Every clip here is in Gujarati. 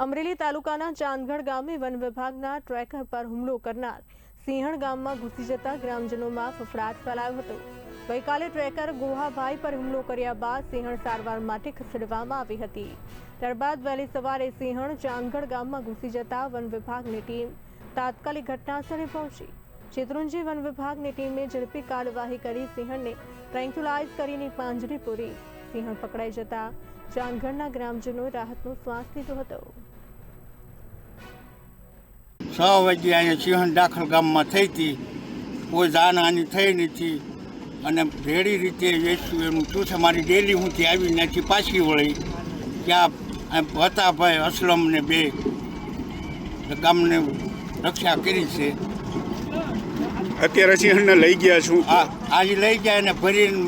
અમરેલી તાલુકાના ચાંદગઢ ગામે વન વિભાગના ટ્રેકર પર હુમલો કરનાર સિંહણ ગામમાં ઘૂસી જતા ગ્રામજનોમાં ફફડાટ ફેલાયો હતો। ગઈકાલે ટ્રેકર ગોહાભાઈ પર હુમલો કર્યા બાદ સિંહણ સારવાર માટે ખસેડવામાં આવી હતી। ત્યારબાદ વહેલી સવારે સિંહણ ચાંદગઢ ગામમાં ઘૂસી જતા વન વિભાગની ટીમ તાત્કાલિક ઘટનાસ્થળે પહોંચી। શેત્રુંજી વન વિભાગની ટીમે ઝડપી કાર્યવાહી કરી સિંહણને ટ્રેન્ક્યુલાઇઝ કરીને પાંજરે પૂરી। સિંહણ પકડાઈ જતા ચાંદગઢના ગ્રામજનોએ રાહતનો શ્વાસ લીધો હતો। 6 વાગે અહીંયા સિંહણ દાખલ ગામમાં થઈ હતી, કોઈ જાનહાની થઈ નથી અને રેડી રીતે વેચ્યું એનું શું છે। મારી ડેલી હુંથી આવી ત્યાંથી પાછી વળી ત્યાં ભતાભાઈ અસલમ ને બે ગામને રક્ષા કરી છે। અત્યારે સિંહણને લઈ ગયા છું? આજે લઈ ગયા અને ભરીને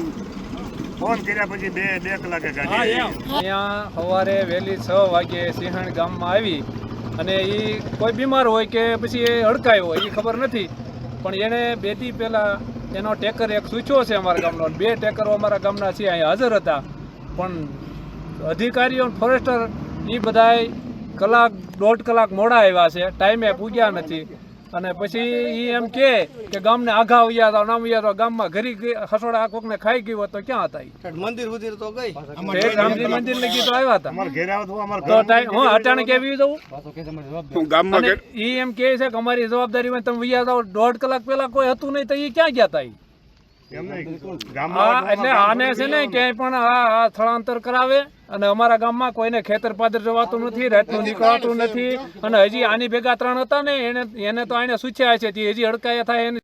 ફોન કર્યા પછી બે કલાકે અહીંયા સવારે વહેલી 6 વાગે સિંહણ ગામમાં આવી અને એ કોઈ બીમાર હોય કે પછી એ હડકાયો હોય એ ખબર નથી, પણ એણે 2 દી પહેલાં એનો ટેકર એક સૂચ્યો છે અમારા ગામનો। 2 ટેકરો અમારા ગામના છે અહીંયા હાજર હતા, પણ અધિકારીઓ ફોરેસ્ટર એ બધાય 1.5 કલાક મોડા આવ્યા છે, ટાઈમે પૂગ્યા નથી। અને પછી એ એમ કે ગામને આઘા વયા હતા, નામ વયા હતા, ગામમાં ઘરી ખસોડા કોકને ખાઈ ગયો તો ક્યાં હતા? મંદિર સુધી તો ગઈ, રામજી મંદિર લગી તો આવ્યા હતા તો ટાઈમ હું અચાનક કેવી દઉં ગામમાં એ એમ કે છે કે અમારી જવાબદારીમાં તમે વયા જાઓ। 1.5 કલાક પહેલા કોઈ હતું નહીં તો એ ક્યાં ગયા હતા? એટલે આને છે ને ક્યાંય પણ આ સ્થળાંતર કરાવે અને અમારા ગામમાં કોઈને ખેતર પાદર જવાતું નથી, રાતનું નીકળાતું નથી। અને હજી આની ભેગા 3 હતા ને એને તો આને સૂચ્યા છે, હજી હડકાયા થાય એને